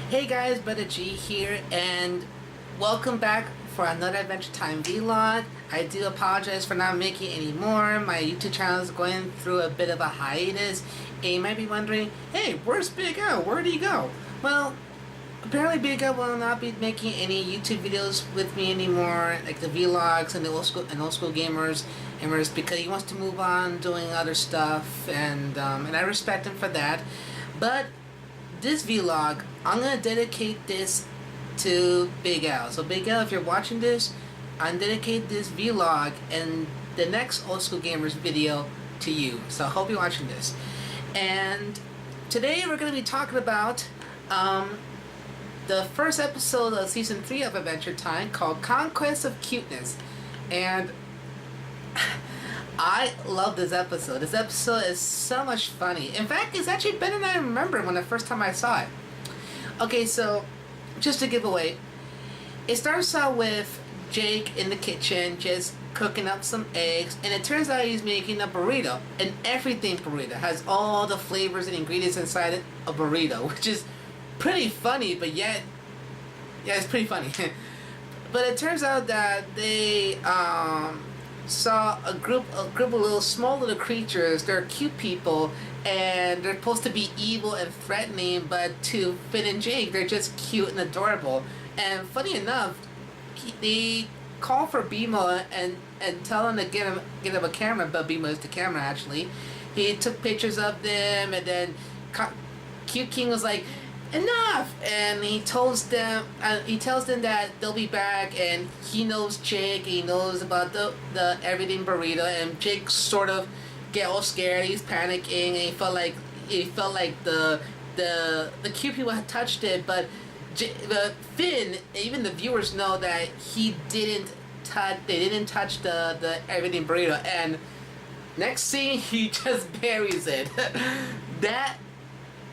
Hey guys, Brother G here, and welcome back for another Adventure Time vlog. I do apologize for not making any more. My YouTube channel is going through a bit of a hiatus, and you might be wondering, hey, where's Big L? Where did he go? Well, apparently Big L will not be making any YouTube videos with me anymore, like the vlogs and the old school gamers, because he wants to move on doing other stuff, and I respect him for that. But this vlog, I'm gonna dedicate this to Big L. So Big L, if you're watching this, I'm dedicate this vlog and the next Old School Gamers video to you. So I hope you're watching this. And today we're gonna be talking about the first episode of season 3 of Adventure Time, called Conquest of Cuteness. And I love this episode. This episode is so much funny. In fact, it's actually better than I remember when the first time I saw it. Okay, so just to give away, it starts out with Jake in the kitchen just cooking up some eggs, and it turns out he's making a burrito, an everything burrito. It has all the flavors and ingredients inside it, a burrito, which is pretty funny, but yet, yeah, it's pretty funny. But it turns out that they saw a group of small little creatures. They're cute people, and they're supposed to be evil and threatening, but to Finn and Jake, they're just cute and adorable. And funny enough, they call for Bima and tell him to get him a camera, but Bima is the camera actually. He took pictures of them, and then Cute King was like, enough, and he tells them that they'll be back, and he knows Jake, he knows about the everything burrito, and Jake sort of get all scared, he's panicking, and he felt like the cute people had touched it, but Finn, even the viewers know that they didn't touch the everything burrito, and next scene he just buries it. That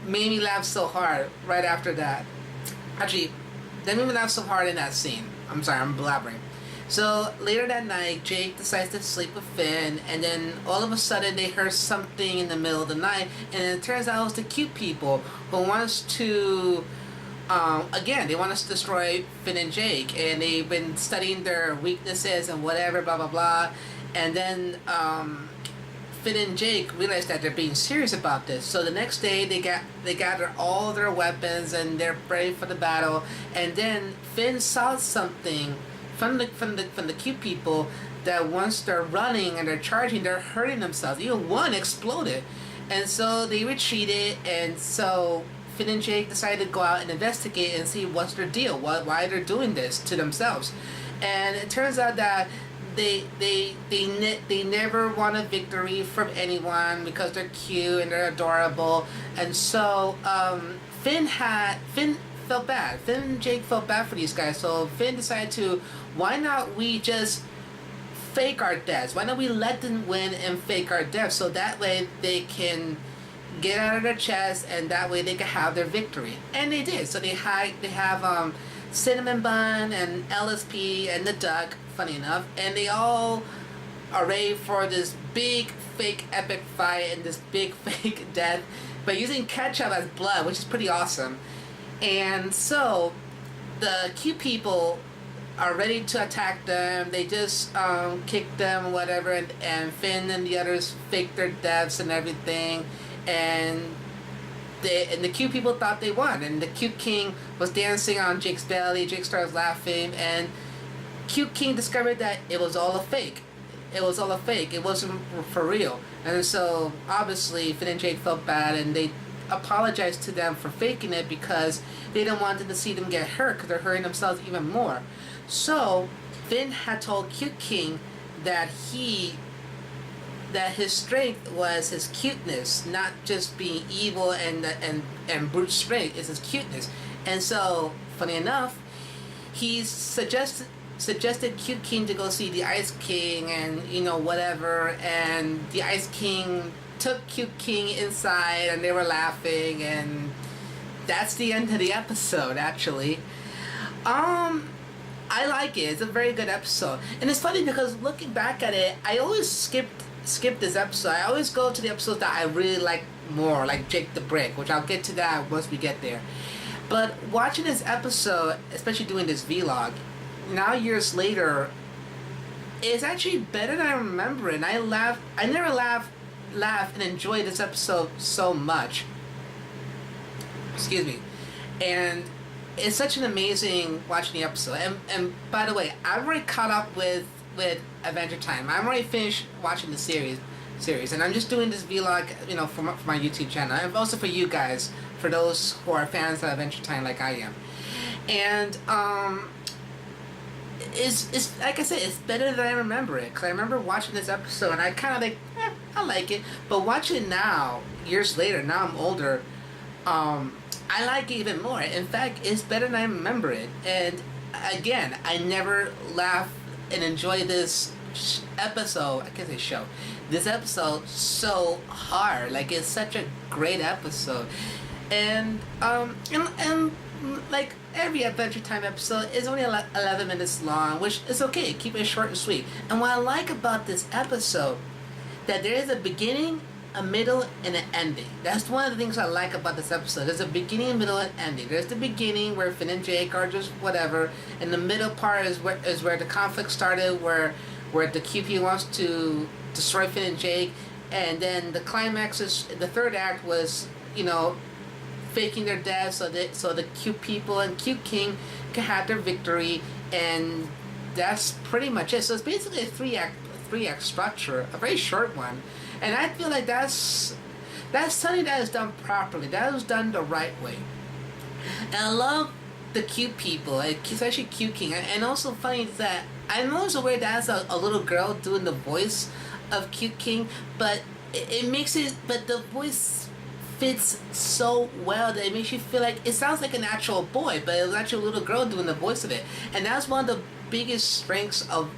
made me laugh so hard right after that. Actually, that made me laugh so hard in that scene. I'm sorry, I'm blabbering. So later that night, Jake decides to sleep with Finn, and then all of a sudden they heard something in the middle of the night, and it turns out it was the cute people who wants to again, they want us to destroy Finn and Jake, and they've been studying their weaknesses and whatever, blah blah blah. And then Finn and Jake realize that they're being serious about this. So the next day they gather all their weapons and they're ready for the battle. And then Finn saw something from the cute people that once they're running and they're charging, they're hurting themselves. Even one exploded, and so they retreated. And so Finn and Jake decided to go out and investigate and see what's their deal, why they're doing this to themselves. And it turns out that they never want a victory from anyone because they're cute and they're adorable. And so Finn felt bad. Finn and Jake felt bad for these guys. So Finn decided to, why not we just fake our deaths? Why don't we let them win and fake our deaths, so that way they can get out of their chest, and that way they can have their victory. And they did. So they have Cinnamon Bun and LSP and the Duck, funny enough, and they all are ready for this big fake epic fight and this big fake death, but using ketchup as blood, which is pretty awesome. And so the cute people are ready to attack them. They just kick them, whatever, and Finn and the others fake their deaths and everything, and the cute people thought they won, and the Cute King was dancing on Jake's belly. Jake starts laughing, and Cute King discovered that it was all a fake. It was all a fake. It wasn't for real. And so obviously Finn and Jake felt bad, and they apologized to them for faking it because they didn't want them to see them get hurt, because they're hurting themselves even more. So Finn had told Cute King that his strength was his cuteness, not just being evil and brute strength. Is his cuteness. And so, funny enough, he suggested Cute King to go see the Ice King, and whatever, and the Ice King took Cute King inside, and they were laughing, and that's the end of the episode actually. I like it. It's a very good episode, and it's funny because looking back at it, I always skip this episode. I always go to the episodes that I really like more, like Jake the Brick, which I'll get to that once we get there. But watching this episode, especially doing this vlog, now years later, it's actually better than I remember it. And I never laugh and enjoy this episode so much. Excuse me. And it's such an amazing watching the episode. And by the way, I've already caught up with Adventure Time. I'm already finished watching the series, and I'm just doing this vlog, for my YouTube channel, and also for you guys, for those who are fans of Adventure Time like I am. And it's like I said, it's better than I remember it, because I remember watching this episode and I kind of like, I like it, but watching it now, years later, now I'm older, I like it even more. In fact, it's better than I remember it. And again, I never laugh and enjoy this episode. I can't say show. This episode so hard. Like, it's such a great episode. And like every Adventure Time episode is only 11 minutes long, which is okay. Keep it short and sweet. And what I like about this episode, that there is a beginning, a middle, and an ending. That's one of the things I like about this episode. There's a beginning, middle, and ending. There's the beginning where Finn and Jake are just whatever, and the middle part is where the conflict started, where the QP wants to destroy Finn and Jake, and then the climax is the third act was faking their death so the cute people and cute king can have their victory, and that's pretty much it. So it's basically a three act structure, a very short one. And I feel like that's something that is done properly. That was done the right way. And I love the cute people, especially Cute King. And also funny is that I know there's a way that's a little girl doing the voice of Cute King, but it makes it. But the voice fits so well that it makes you feel like it sounds like an actual boy, but it was actually a little girl doing the voice of it. And that's one of the biggest strengths of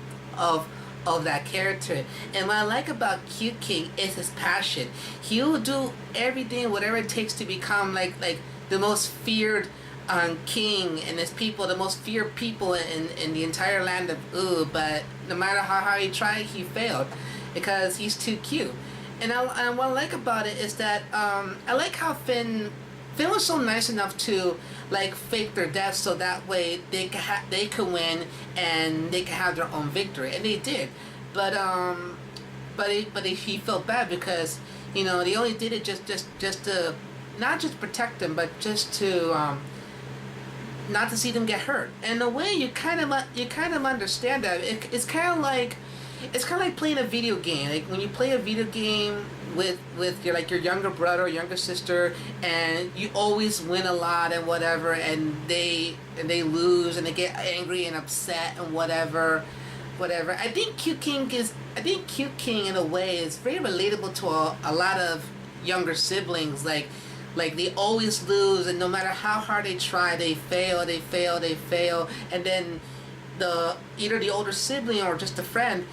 that character. And what I like about Cute King is his passion. He will do everything, whatever it takes to become like the most feared king and his people, the most feared people in the entire land of Ooh. But no matter how hard he tried, he failed because he's too cute. And what I like about it is that I like how Finn was so nice enough to like fake their death so that way they could win and they could have their own victory, and they did. But he felt bad because they only did it just to not just protect them, but just to not to see them get hurt. And in a way, you kind of understand that. It's kind of like playing a video game. Like when you play a video game with your younger brother or younger sister, and you always win a lot and whatever, and they lose and they get angry and upset and whatever. I think Cute King in a way is very relatable to a lot of younger siblings. Like they always lose, and no matter how hard they try, they fail, and then either the older sibling or just a friend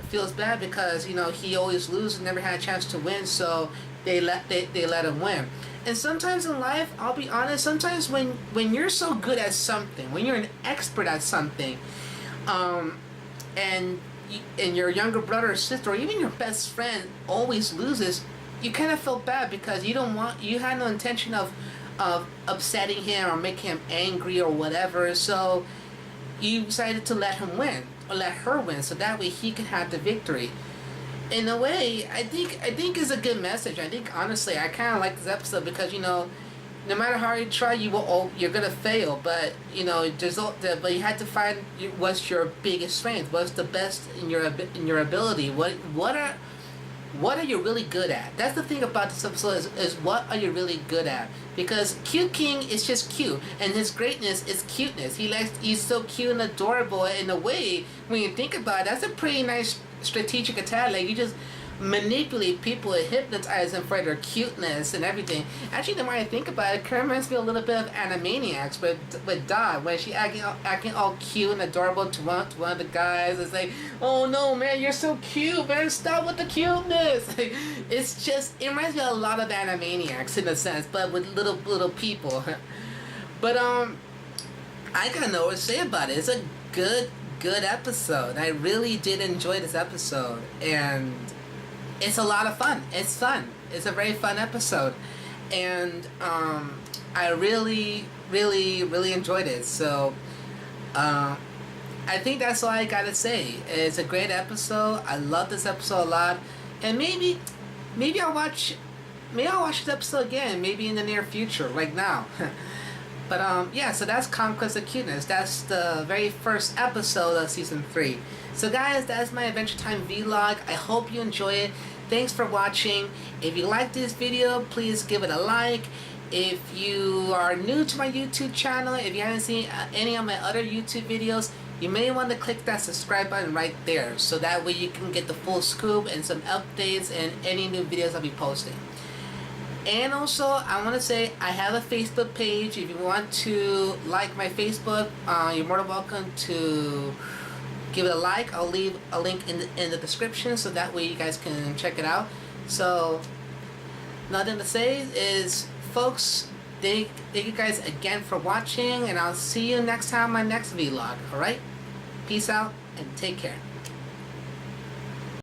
feels bad because he always loses and never had a chance to win, so they let him win. And sometimes in life, I'll be honest, sometimes when you're so good at something, when you're an expert at something, and your younger brother or sister or even your best friend always loses, you kind of feel bad because you had no intention of upsetting him or making him angry or whatever, so you decided to let him win or let her win so that way he can have the victory. In a way, I think is a good message. I think honestly I kind of like this episode because no matter how you try, you're gonna fail, but but you had to find what's your biggest strength, what's the best in your ability, what are you really good at. That's the thing about this episode is what are you really good at, because Cute King is just cute and his greatness is cuteness. He's so cute and adorable. In a way, when you think about it, that's a pretty nice strategic attack. Like you just manipulate people and hypnotize them for their cuteness and everything. Actually, the more I think about it, kind of reminds me a little bit of Animaniacs with Dot, when she acting all cute and adorable to one of the guys. It's like, oh no, man, you're so cute, man, stop with the cuteness. It reminds me a lot of Animaniacs in a sense, but with little people. But I gotta know what to say about it. It's a good episode. I really did enjoy this episode, and it's a lot of fun. It's fun. It's a very fun episode. And I really, really, really enjoyed it. So, uh, I think that's all I gotta say. It's a great episode. I love this episode a lot, and maybe I'll watch this episode again. Maybe in the near future, like now. But yeah. So that's Conquest of Cuteness. That's the very first episode of season 3. So guys, that's my Adventure Time vlog. I hope you enjoy it. Thanks for watching. If you like this video, please give it a like. If you are new to my YouTube channel, if you haven't seen any of my other YouTube videos, you may want to click that subscribe button right there, so that way you can get the full scoop and some updates and any new videos I'll be posting. And also, I want to say I have a Facebook page. If you want to like my Facebook, you're more than welcome to give it a like. I'll leave a link in the description, so that way you guys can check it out. So, nothing to say is, folks, thank you guys again for watching, and I'll see you next time on my next vlog. Alright? Peace out and take care.